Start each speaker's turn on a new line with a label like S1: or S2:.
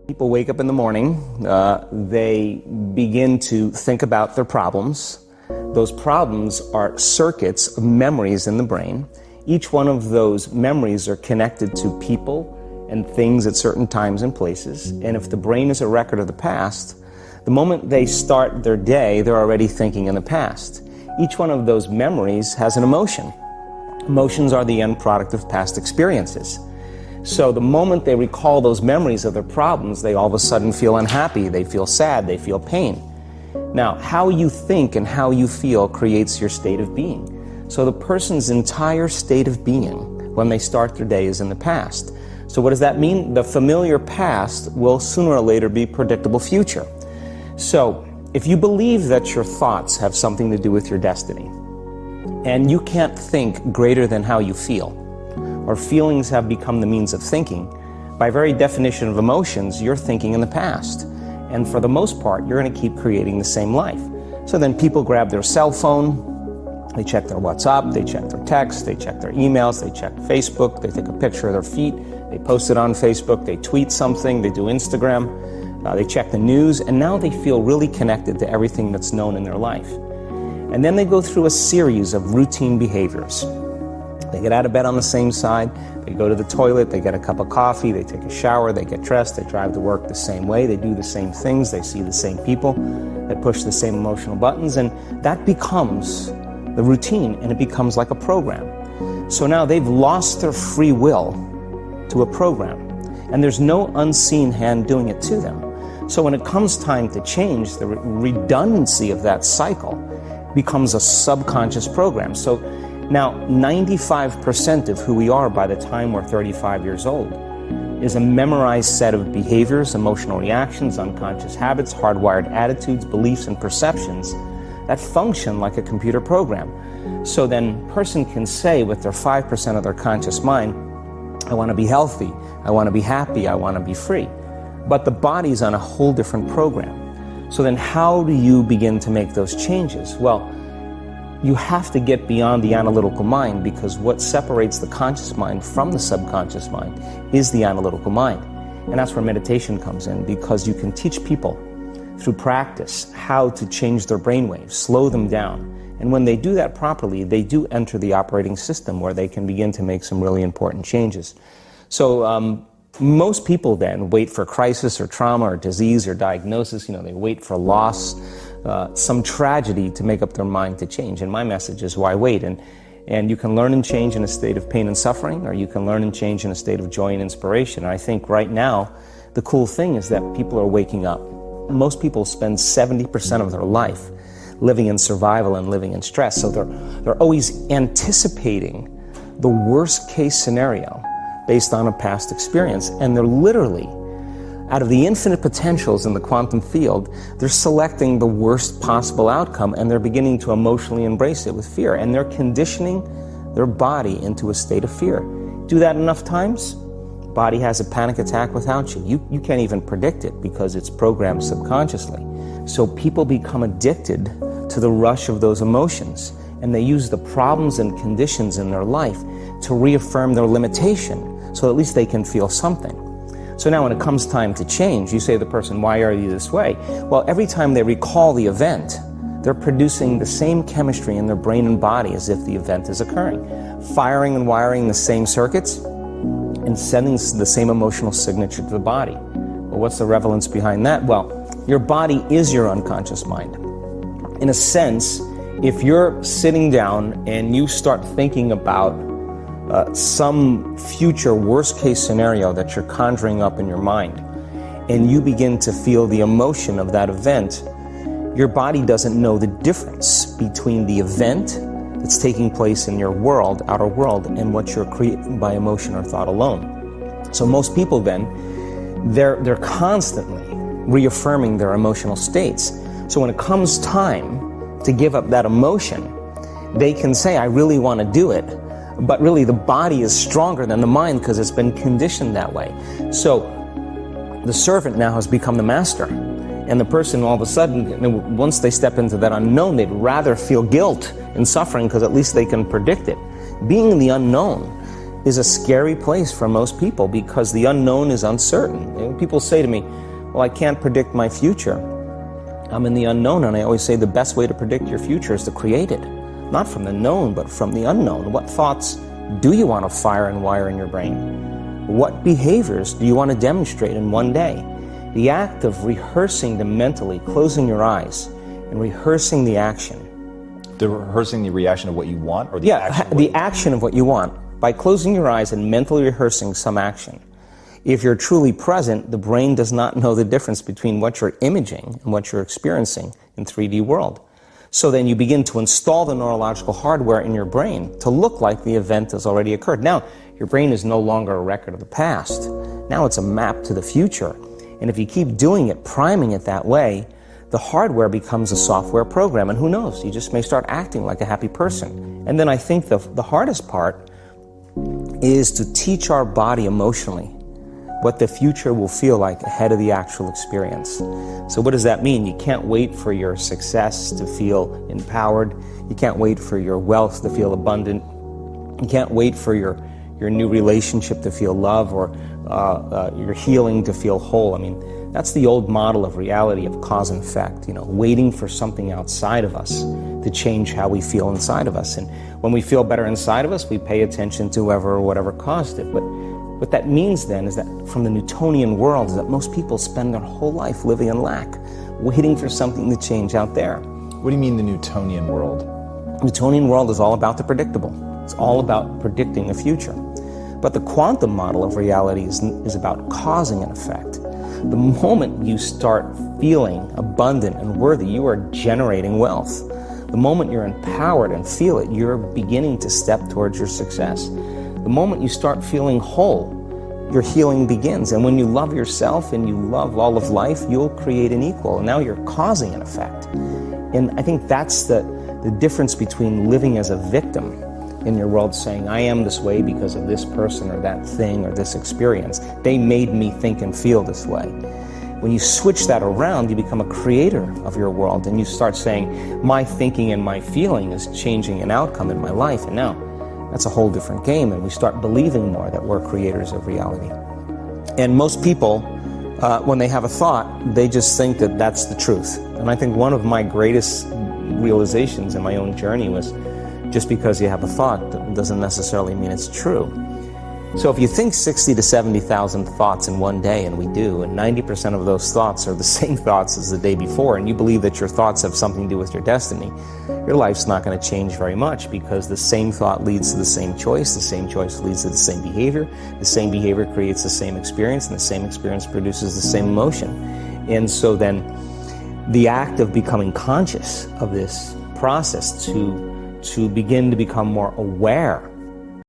S1: People wake up in the morning, they begin to think about their problems. Those problems are circuits of memories in the brain. Each one of those memories are connected to people and things at certain times and places. And if the brain is a record of the past, the moment they start their day, they're already thinking in the past. Each one of those memories has an emotion. Emotions are the end product of past experiences. So the moment they recall those memories of their problems, they all of a sudden feel unhappy, they feel sad, they feel pain. Now, how you think and how you feel creates your state of being. So the person's entire state of being when they start their day is in the past. So what does that mean? The familiar past will sooner or later be predictable future. So if you believe that your thoughts have something to do with your destiny, and you can't think greater than how you feel, or feelings have become the means of thinking, by very definition of emotions, you're thinking in the past. And for the most part, you're going to keep creating the same life. So then people grab their cell phone, they check their WhatsApp, they check their text, they check their emails, they check Facebook, they take a picture of their feet, they post it on Facebook, they tweet something, they do Instagram, they check the news, and now they feel really connected to everything that's known in their life. And then they go through a series of routine behaviors. They get out of bed on the same side, they go to the toilet, they get a cup of coffee, they take a shower, they get dressed, they drive to work the same way, they do the same things, they see the same people, they push the same emotional buttons, and that becomes the routine, and it becomes like a program. So now they've lost their free will to a program, and there's no unseen hand doing it to them. So when it comes time to change, the redundancy of that cycle becomes a subconscious program. So now, 95% of who we are by the time we're 35 years old is a memorized set of behaviors, emotional reactions, unconscious habits, hardwired attitudes, beliefs, and perceptions that function like a computer program. So then a person can say with their 5% of their conscious mind, I want to be healthy, I want to be happy, I want to be free. But the body's on a whole different program. So then how do you begin to make those changes? Well, you have to get beyond the analytical mind, because what separates the conscious mind from the subconscious mind is the analytical mind. And that's where meditation comes in, because you can teach people through practice how to change their brainwaves, slow them down. And when they do that properly, they do enter the operating system where they can begin to make some really important changes. So most people then wait for crisis or trauma or disease or diagnosis. They wait for loss, some tragedy to make up their mind to change. And my message is, why wait? And you can learn and change in a state of pain and suffering, or you can learn and change in a state of joy and inspiration. And I think right now, the cool thing is that people are waking up. Most people spend 70% of their life living in survival and living in stress. So they're always anticipating the worst case scenario based on a past experience. And they're literally, out of the infinite potentials in the quantum field, they're selecting the worst possible outcome, and they're beginning to emotionally embrace it with fear. And they're conditioning their body into a state of fear. Do that enough times, body has a panic attack without you. You can't even predict it because it's programmed subconsciously. So people become addicted to the rush of those emotions, and they use the problems and conditions in their life to reaffirm their limitation, so at least they can feel something. So now when it comes time to change, you say to the person, why are you this way? Well, every time they recall the event, they're producing the same chemistry in their brain and body as if the event is occurring, firing and wiring the same circuits and sending the same emotional signature to the body. Well, what's the relevance behind that? Well, your body is your unconscious mind. In a sense, if you're sitting down and you start thinking about some future worst case scenario that you're conjuring up in your mind, and you begin to feel the emotion of that event, your body doesn't know the difference between the event that's taking place in your world, outer world, and what you're creating by emotion or thought alone. So most people then, they're constantly reaffirming their emotional states. So when it comes time to give up that emotion, they can say, I really want to do it. But really the body is stronger than the mind because it's been conditioned that way. So the servant now has become the master. And the person all of a sudden, once they step into that unknown, they'd rather feel guilt and suffering because at least they can predict it. Being in the unknown is a scary place for most people because the unknown is uncertain. And people say to me, well, I can't predict my future. I'm in the unknown, and I always say the best way to predict your future is to create it. Not from the known, but from the unknown. What thoughts do you want to fire and wire in your brain? What behaviors do you want to demonstrate in one day? The act of rehearsing them mentally, closing your eyes, and rehearsing the action.
S2: Rehearsing the reaction of what you want, or the action?
S1: The action of what you want. By closing your eyes and mentally rehearsing some action. If you're truly present, the brain does not know the difference between what you're imaging and what you're experiencing in 3D world. So then you begin to install the neurological hardware in your brain to look like the event has already occurred. Now, your brain is no longer a record of the past. Now it's a map to the future. And if you keep doing it, priming it that way, the hardware becomes a software program. And who knows, you just may start acting like a happy person. And then I think the hardest part is to teach our body emotionally what the future will feel like ahead of the actual experience. So what does that mean? You can't wait for your success to feel empowered. You can't wait for your wealth to feel abundant. You can't wait for your new relationship to feel love, or your healing to feel whole. I mean, that's the old model of reality, of cause and effect, waiting for something outside of us to change how we feel inside of us. And when we feel better inside of us, we pay attention to whoever or whatever caused it. But what that means then is that from the Newtonian world is that most people spend their whole life living in lack, waiting for something to change out there.
S2: What do you mean the Newtonian world?
S1: The Newtonian world is all about the predictable. It's all about predicting the future. But the quantum model of reality is about causing an effect. The moment you start feeling abundant and worthy, you are generating wealth. The moment you're empowered and feel it, you're beginning to step towards your success. The moment you start feeling whole, your healing begins. And when you love yourself and you love all of life, you'll create an equal. And now you're causing an effect. And I think that's the difference between living as a victim in your world, saying, I am this way because of this person or that thing or this experience. They made me think and feel this way. When you switch that around, you become a creator of your world, and you start saying, my thinking and my feeling is changing an outcome in my life. And now that's a whole different game, and we start believing more that we're creators of reality. And most people, when they have a thought, they just think that that's the truth. And I think one of my greatest realizations in my own journey was, just because you have a thought doesn't necessarily mean it's true. So if you think 60 to 70,000 thoughts in one day, and we do, and 90% of those thoughts are the same thoughts as the day before, and you believe that your thoughts have something to do with your destiny, your life's not going to change very much, because the same thought leads to the same choice leads to the same behavior creates the same experience, and the same experience produces the same emotion. And so then the act of becoming conscious of this process to begin to become more aware